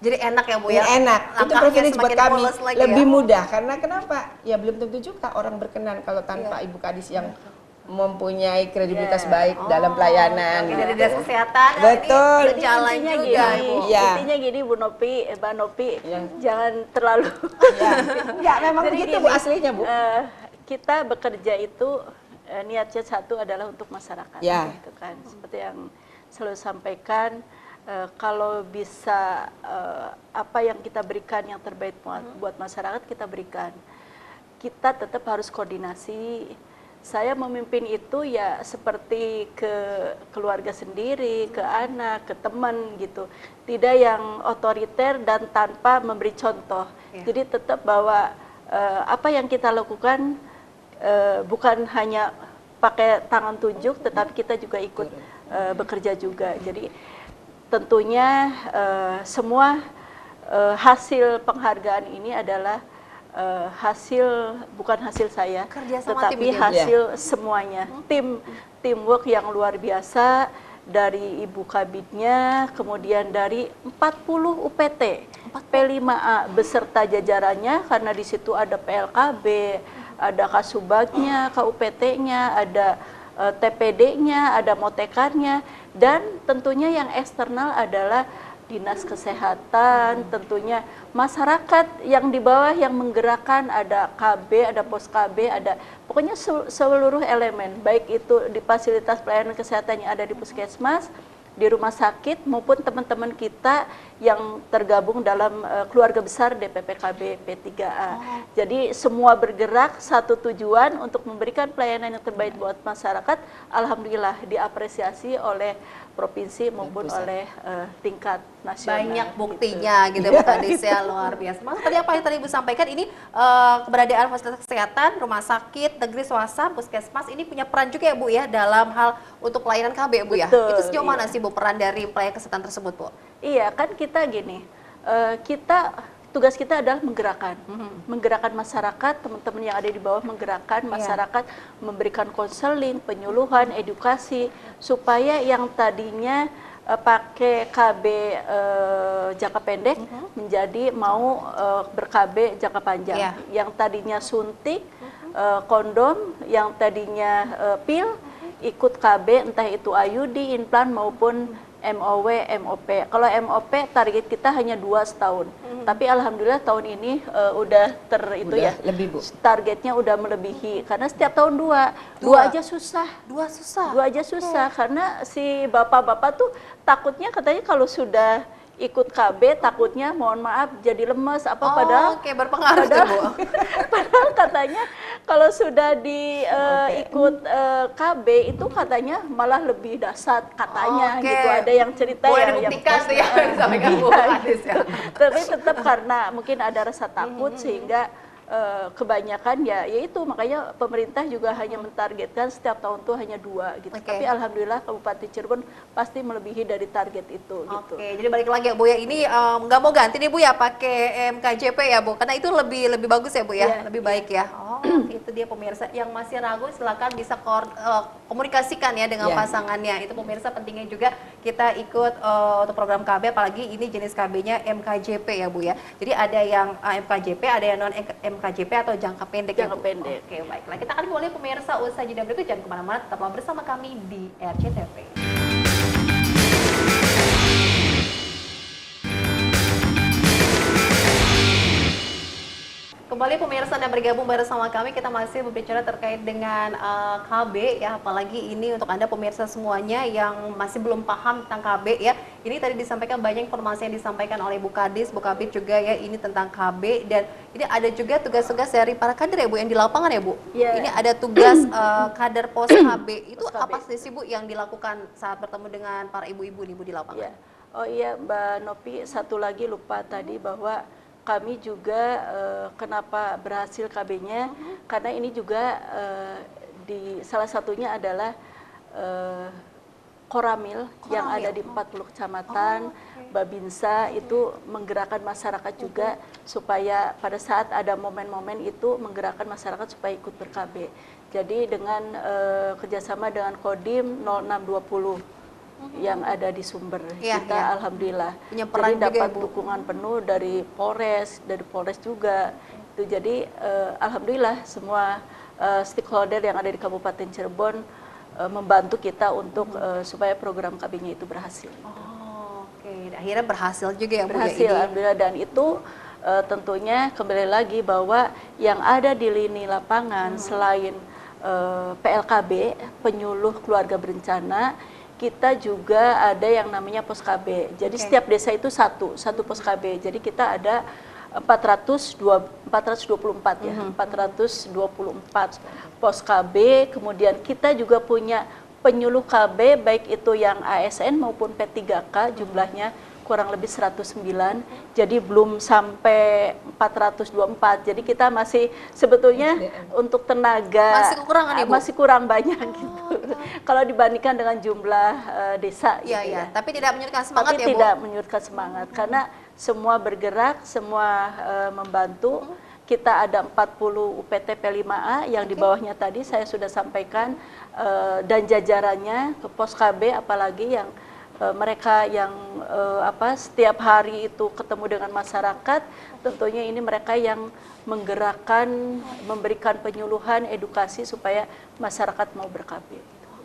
Speaker 1: Jadi enak ya Bu ya?
Speaker 3: Enak, itu privilege buat kami. Lebih mudah, karena kenapa? Ya belum tentu juga orang berkenan kalau tanpa Ibu Kadis yang mempunyai kredibilitas baik dalam pelayanan.
Speaker 1: Dari Dinas Kesehatan.
Speaker 3: Betul.
Speaker 1: Ini jalan juga, Bu.
Speaker 2: Intinya gini Bu Nopi, Mbak Nopi, jangan terlalu.
Speaker 3: Ya memang begitu Bu aslinya Bu.
Speaker 2: Kita bekerja itu niatnya satu adalah untuk masyarakat. Gitu kan. Seperti yang selalu sampaikan, kalau bisa apa yang kita berikan yang terbaik buat masyarakat kita berikan. Kita tetap harus koordinasi. Saya memimpin itu ya seperti ke keluarga sendiri, ke anak, ke teman gitu. Tidak yang otoriter dan tanpa memberi contoh. Jadi tetap bahwa apa yang kita lakukan bukan hanya pakai tangan tunjuk, tetapi kita juga ikut bekerja juga. Jadi tentunya semua hasil penghargaan ini adalah bukan hasil saya, tetapi hasil semuanya. Teamwork yang luar biasa dari Ibu Kabidnya, kemudian dari 40 UPT, P5A beserta jajarannya, karena di situ ada PLKB, ada Kasubagnya, KUPT-nya, ada TPD-nya, ada Motekarnya, dan tentunya yang eksternal adalah Dinas Kesehatan, tentunya masyarakat yang di bawah yang menggerakkan, ada KB, ada pos KB, ada pokoknya seluruh elemen, baik itu di fasilitas pelayanan kesehatan yang ada di puskesmas, di rumah sakit, maupun teman-teman kita yang tergabung dalam keluarga besar DPPKB P3A. Jadi semua bergerak satu tujuan untuk memberikan pelayanan yang terbaik buat masyarakat. Alhamdulillah diapresiasi oleh provinsi maupun oleh tingkat nasional.
Speaker 1: Banyak buktinya gitu Bu Kadis ya, luar biasa. Maksud tadi apa yang tadi Ibu sampaikan ini keberadaan fasilitas kesehatan, rumah sakit, negeri swasta, puskesmas ini punya peran juga ya Bu ya dalam hal untuk pelayanan KB Bu ya.
Speaker 2: Betul,
Speaker 1: Itu sejauh mana
Speaker 2: iya.
Speaker 1: sih Bu peran dari pelayanan kesehatan tersebut Bu?
Speaker 2: Iya, kan kita gini, tugas kita adalah menggerakkan masyarakat, teman-teman yang ada di bawah menggerakkan masyarakat, memberikan konseling, penyuluhan, edukasi, supaya yang tadinya pakai KB jangka pendek menjadi mau ber-KB jangka panjang. Yang tadinya suntik, kondom, yang tadinya pil, ikut KB, entah itu IUD, implan maupun MOW, MOP. Kalau MOP target kita hanya 2 setahun. Tapi alhamdulillah tahun ini udah
Speaker 3: lebih Bu.
Speaker 2: Targetnya udah melebihi karena setiap tahun dua aja susah.
Speaker 1: Dua susah.
Speaker 2: Dua aja susah karena si bapak-bapak tuh takutnya katanya kalau sudah ikut KB takutnya mohon maaf jadi lemes padahal
Speaker 1: Oke, berpengaruh tuh Bu.
Speaker 2: padahal katanya kalau sudah ikut KB itu katanya malah lebih dahsyat katanya gitu, ada yang cerita
Speaker 1: boleh
Speaker 2: yang
Speaker 1: dibuktikan tuh ya disampaikan Bu Kadis ya.
Speaker 2: tapi tetap karena mungkin ada rasa takut sehingga kebanyakan ya itu makanya pemerintah juga hanya mentargetkan setiap tahun tuh hanya 2 gitu. Tapi alhamdulillah Kabupaten Cirebon pasti melebihi dari target itu gitu.
Speaker 1: Oke, jadi balik lagi ya Bu ya, ini nggak mau ganti nih Bu ya pakai MKJP ya Bu, karena itu lebih bagus ya Bu ya, lebih baik ya. Itu dia pemirsa yang masih ragu silakan bisa komunikasikan ya dengan pasangannya. Itu pemirsa pentingnya juga kita ikut untuk program KB, apalagi ini jenis KB-nya MKJP ya Bu ya. Jadi ada yang MKJP, ada yang non MKJP atau jangka pendek ya Bu.
Speaker 2: Pendek.
Speaker 1: Oke, baiklah. Kita akan kembali pemirsa usai jeda berikut, jangan kemana-mana, tetaplah bersama kami di RCTV. Kembali pemirsa Anda bergabung bersama kami, kita masih berbicara terkait dengan KB ya, apalagi ini untuk Anda pemirsa semuanya yang masih belum paham tentang KB ya. Ini tadi disampaikan banyak informasi yang disampaikan oleh Bu Kadis, Bu Kabid juga ya, ini tentang KB, dan ini ada juga tugas-tugas dari para kader ya Bu yang di lapangan ya Bu. Ini ada tugas kader pos KB. Itu apa sih Bu yang dilakukan saat bertemu dengan para ibu-ibu nih Bu di lapangan?
Speaker 2: Oh iya Mbak Nopi, satu lagi lupa tadi bahwa kami juga kenapa berhasil KB-nya karena ini juga di salah satunya adalah Koramil yang ada di 40 kecamatan, Babinsa itu menggerakkan masyarakat juga supaya pada saat ada momen-momen itu menggerakkan masyarakat supaya ikut ber-KB. Jadi dengan kerjasama dengan Kodim 0620 yang ada di Sumber, kita alhamdulillah jadi dapat dukungan penuh dari Polres juga. Itu jadi alhamdulillah semua stakeholder yang ada di Kabupaten Cirebon membantu kita untuk supaya program KB-nya itu berhasil.
Speaker 1: Oke, akhirnya berhasil juga ya Bu.
Speaker 2: Berhasil alhamdulillah, dan itu tentunya kembali lagi bahwa yang ada di lini lapangan selain PLKB, penyuluh keluarga berencana, kita juga ada yang namanya pos KB. Jadi setiap desa itu satu pos KB. Jadi kita ada 424 ya, 424 pos KB. Kemudian kita juga punya penyuluh KB baik itu yang ASN maupun P3K, jumlahnya kurang lebih 109, jadi belum sampai 424. Jadi kita masih sebetulnya untuk tenaga masih kurang banyak gitu. Kalau dibandingkan dengan jumlah desa gitu ya.
Speaker 1: Tapi tidak menyurutkan semangat ya Bu?
Speaker 2: Tidak menyurutkan semangat karena semua bergerak, semua membantu, kita ada 40 UPT P5A yang di bawahnya tadi saya sudah sampaikan, dan jajarannya ke pos KB, apalagi yang mereka yang setiap hari itu ketemu dengan masyarakat, tentunya ini mereka yang menggerakkan, memberikan penyuluhan, edukasi supaya masyarakat mau ber-KB.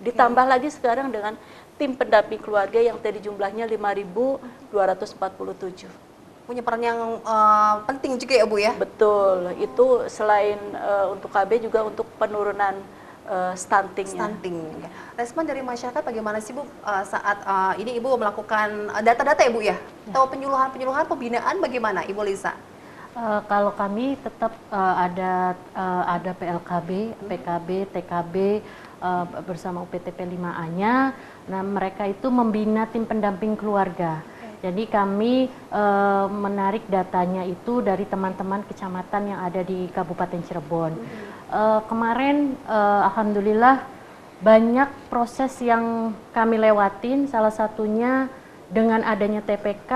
Speaker 2: Ditambah lagi sekarang dengan tim pendamping keluarga yang tadi jumlahnya 5.247.
Speaker 1: Punya peran yang penting juga ya Bu ya?
Speaker 2: Betul, itu selain untuk KB juga untuk penurunan stuntingnya.
Speaker 1: Stunting. Respon dari masyarakat bagaimana sih Bu saat ini Ibu melakukan data-data ya Bu ya? Atau penyuluhan-penyuluhan pembinaan bagaimana Ibu Lisa?
Speaker 4: Kalau kami tetap ada PLKB, PKB, TKB bersama UPTP 5A-nya. Nah, mereka itu membina tim pendamping keluarga. Jadi kami menarik datanya itu dari teman-teman kecamatan yang ada di Kabupaten Cirebon. Kemarin alhamdulillah banyak proses yang kami lewatin, salah satunya dengan adanya TPK,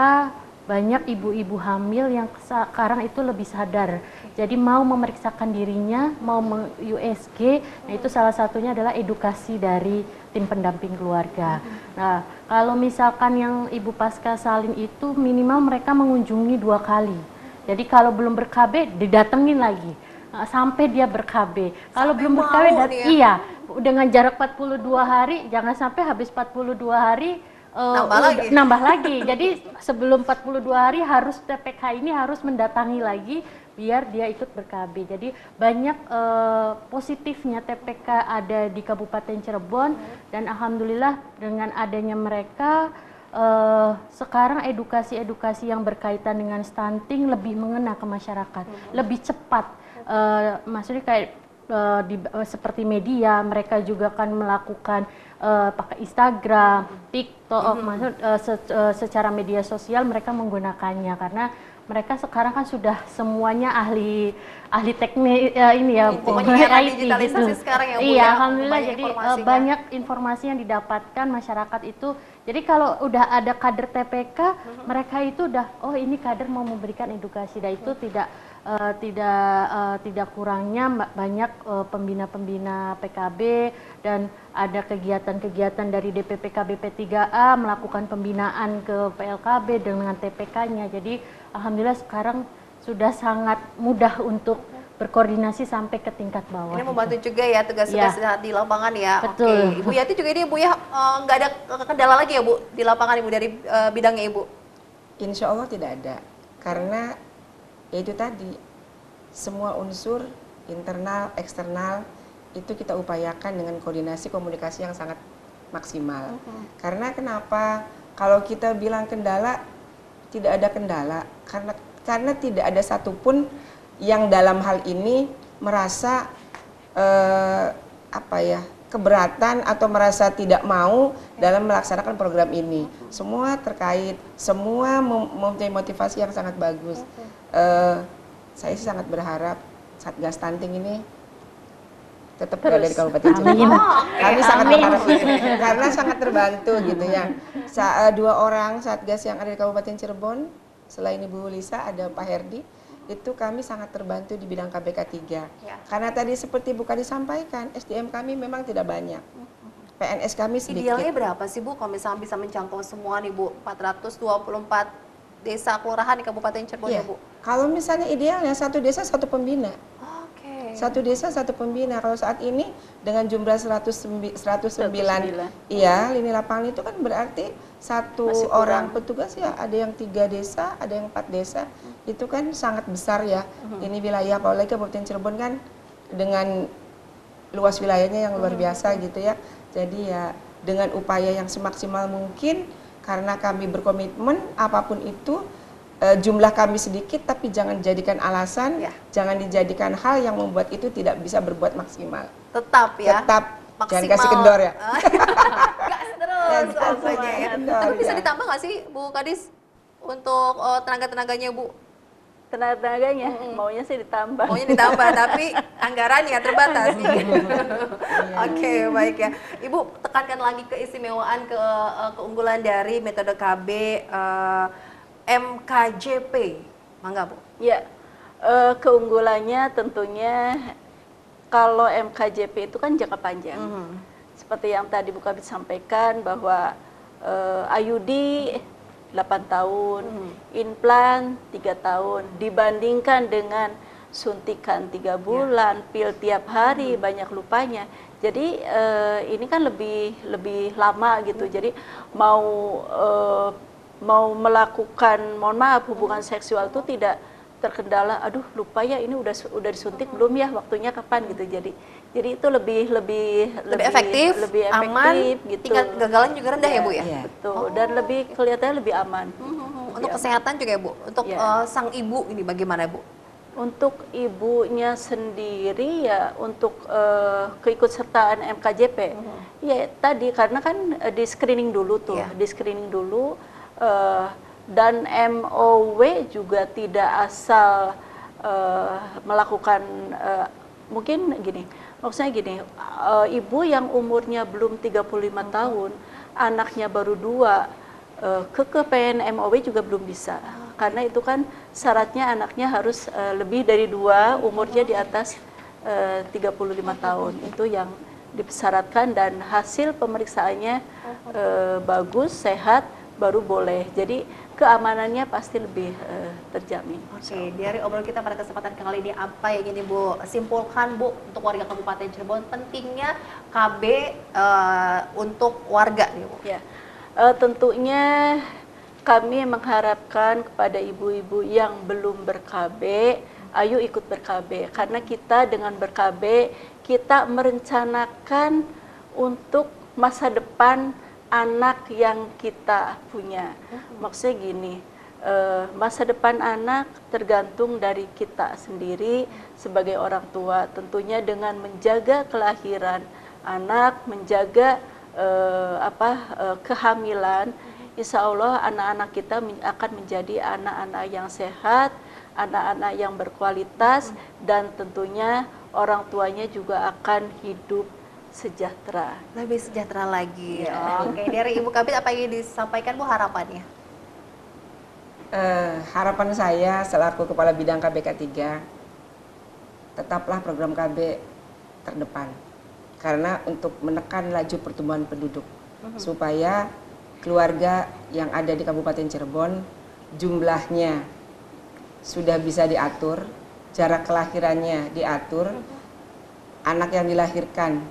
Speaker 4: banyak ibu-ibu hamil yang sekarang itu lebih sadar. Jadi mau memeriksakan dirinya, mau USG, nah itu salah satunya adalah edukasi dari tim pendamping keluarga. Nah, kalau misalkan yang Ibu Pasca salin itu minimal mereka mengunjungi 2 kali. Jadi kalau belum ber-KB, didatengin lagi. Sampai dia ber-KB. Kalau belum ber-KB, iya, dengan jarak 42 hari, jangan sampai habis 42 hari, nambah lagi. Jadi sebelum 42 hari harus TPK ini harus mendatangi lagi biar dia ikut ber-KB. Jadi banyak positifnya TPK ada di Kabupaten Cirebon dan alhamdulillah dengan adanya mereka sekarang edukasi-edukasi yang berkaitan dengan stunting lebih mengena ke masyarakat, lebih cepat. Maksudnya kayak seperti media, mereka juga akan melakukan pakai Instagram, TikTok, secara media sosial mereka menggunakannya karena mereka sekarang kan sudah semuanya ahli teknik ini ya, IT
Speaker 1: digitalisasi gitu. Sekarang ya Bu
Speaker 4: iya,
Speaker 1: ya,
Speaker 4: alhamdulillah jadi banyak informasi yang didapatkan masyarakat itu. Jadi kalau udah ada kader TPK, mereka itu udah ini kader mau memberikan edukasi, dan itu tidak kurangnya banyak pembina-pembina PKB dan ada kegiatan-kegiatan dari DPP KBP 3A melakukan pembinaan ke PLKB dengan TPK-nya. Jadi alhamdulillah sekarang sudah sangat mudah untuk berkoordinasi sampai ke tingkat bawah.
Speaker 1: Ini membantu juga ya tugas-tugas di lapangan ya.
Speaker 4: Betul.
Speaker 1: Oke. Ibu Yati juga ini Bu ya nggak ada kendala lagi ya Bu di lapangan Ibu dari bidangnya Ibu?
Speaker 3: Insya Allah tidak ada, karena ya itu tadi semua unsur internal, eksternal itu kita upayakan dengan koordinasi komunikasi yang sangat maksimal. Karena kenapa? Kalau kita bilang kendala, tidak ada kendala karena tidak ada satupun yang dalam hal ini merasa keberatan atau merasa tidak mau dalam melaksanakan program ini. Semua terkait, semua mempunyai motivasi yang sangat bagus. Saya sih sangat berharap Satgas Stunting ini tetap berada di Kabupaten Cirebon. Kami sangat berharap itu karena sangat terbantu gitu ya. 2 orang Satgas yang ada di Kabupaten Cirebon, selain Ibu Lisa ada Pak Herdi, itu kami sangat terbantu di bidang KBK 3. Ya. Karena tadi seperti Bu Kadi sampaikan, SDM kami memang tidak banyak. PNS kami sedikit.
Speaker 1: Idealnya berapa sih Bu kalau misalnya bisa menjangkau semua nih Bu? 424 desa kelurahan di Kabupaten Cirebon ya Bu? Kalau
Speaker 3: misalnya idealnya satu desa satu pembina. Satu desa satu pembina. Kalau saat ini dengan jumlah 109 iya, lini lapangan itu kan berarti satu orang petugas ya, ada yang 3 desa, ada yang 4 desa. Itu kan sangat besar ya. Ini wilayah, apalagi Kabupaten Cirebon kan dengan luas wilayahnya yang luar biasa gitu ya. Jadi ya dengan upaya yang semaksimal mungkin, karena kami berkomitmen apapun itu, jumlah kami sedikit tapi jangan dijadikan alasan, jangan dijadikan hal yang membuat itu tidak bisa berbuat maksimal.
Speaker 1: Tetap ya.
Speaker 3: Tetap
Speaker 1: maksimal.
Speaker 3: Jangan kasih kendor ya.
Speaker 1: Gas terus rasanya ya. Tapi bisa ditambah nggak sih Bu Kadis untuk tenaga-tenaganya Bu?
Speaker 2: Tenaga-tenaganya maunya sih ditambah.
Speaker 1: Maunya ditambah tapi anggarannya terbatas. Oke, baik ya. Ibu tekankan lagi keistimewaan, keunggulan dari metode KB MKJP. Mangga Bu.
Speaker 2: Ya, Keunggulannya tentunya kalau MKJP itu kan jangka panjang. Seperti yang tadi Bu Kabit sampaikan bahwa IUD 8 tahun, implan 3 tahun, dibandingkan dengan suntikan 3 bulan, pil tiap hari, banyak lupanya. Jadi ini kan lebih lama gitu. Jadi mau melakukan, mohon maaf, hubungan seksual itu tidak terkendala, aduh lupa ya ini udah disuntik belum ya, waktunya kapan gitu. Jadi itu lebih
Speaker 1: efektif, aman,
Speaker 2: gitu.
Speaker 1: tingkat kegagalan juga rendah ya Bu ya?
Speaker 3: Iya.
Speaker 2: Betul, dan kelihatannya lebih aman.
Speaker 1: Untuk kesehatan juga ya Bu, untuk sang ibu ini bagaimana Bu?
Speaker 2: Untuk ibunya sendiri ya, untuk keikutsertaan MKJP, ya tadi karena kan di screening dulu tuh, di screening dulu, dan MOW juga tidak asal melakukan, mungkin gini, maksudnya gini, ibu yang umurnya belum 35 tahun, anaknya baru 2, kepengen MOW juga belum bisa. Karena itu kan syaratnya anaknya harus lebih dari 2, umurnya di atas 35 tahun. Itu yang disyaratkan dan hasil pemeriksaannya bagus, sehat, baru boleh. Jadi keamanannya pasti lebih terjamin.
Speaker 1: Oke, dari obrolan kita pada kesempatan kali ini apa yang ingin Ibu simpulkan Bu untuk warga Kabupaten Cirebon pentingnya KB untuk warga nih Bu?
Speaker 2: Ya, tentunya kami mengharapkan kepada ibu-ibu yang belum ber-KB, ayo ikut ber-KB. Karena kita dengan ber-KB, kita merencanakan untuk masa depan anak yang kita punya. Maksudnya gini, masa depan anak tergantung dari kita sendiri sebagai orang tua. Tentunya dengan menjaga kelahiran anak, menjaga kehamilan, insya Allah anak-anak kita akan menjadi anak-anak yang sehat, anak-anak yang berkualitas, dan tentunya orang tuanya juga akan hidup sejahtera.
Speaker 1: Lebih sejahtera lagi.
Speaker 2: Ya.
Speaker 1: Oke, dari Ibu Kabit apa yang disampaikan Bu harapannya?
Speaker 3: Harapan saya selaku Kepala Bidang KBK 3, tetaplah program KB terdepan. Karena untuk menekan laju pertumbuhan penduduk, supaya keluarga yang ada di Kabupaten Cirebon jumlahnya sudah bisa diatur, jarak kelahirannya diatur, anak yang dilahirkan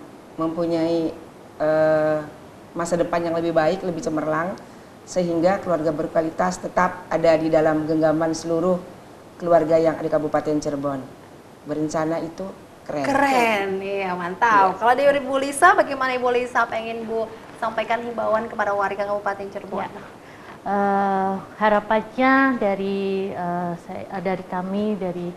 Speaker 3: mempunyai masa depan yang lebih baik, lebih cemerlang, sehingga keluarga berkualitas tetap ada di dalam genggaman seluruh keluarga yang ada di Kabupaten Cirebon. Berencana itu keren.
Speaker 1: Keren, iya mantap. Kalau dari Ibu Lisa, bagaimana Ibu Lisa pengen Bu sampaikan himbauan kepada warga Kabupaten Cirebon?
Speaker 4: Harapannya dari kami, dari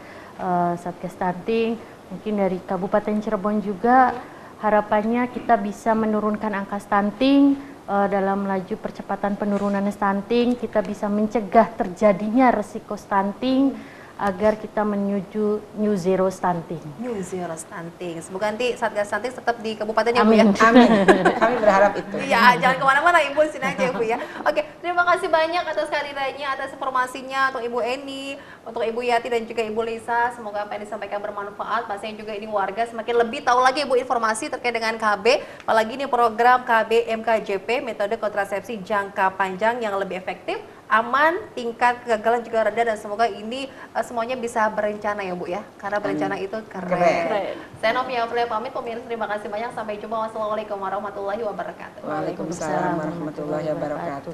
Speaker 4: Satgas Stunting, mungkin dari Kabupaten Cirebon juga, harapannya kita bisa menurunkan angka stunting, dalam laju percepatan penurunan stunting, kita bisa mencegah terjadinya resiko stunting, agar kita menuju New Zero Stunting.
Speaker 1: New Zero Stunting. Semoga nanti Satgas Stunting tetap di kabupatennya Bu ya.
Speaker 3: Amin. Kami berharap itu.
Speaker 1: Iya, jangan kemana-mana Ibu, sini aja Bu ya. Oke, terima kasih banyak atas kehadirannya, atas informasinya untuk Ibu Eni, untuk Ibu Yati dan juga Ibu Lisa. Semoga apa yang disampaikan bermanfaat. Pastinya juga ini warga semakin lebih tahu lagi Ibu informasi terkait dengan KB. Apalagi ini program KB MKJP, metode kontrasepsi jangka panjang yang lebih efektif, aman, tingkat kegagalan juga rendah, dan semoga ini semuanya bisa berencana ya Bu ya, karena berencana itu keren. Saya Novia Aprilia pamit, pemirsa terima kasih banyak, sampai jumpa. Wassalamualaikum warahmatullahi wabarakatuh.
Speaker 3: Waalaikumsalam warahmatullahi wabarakatuh.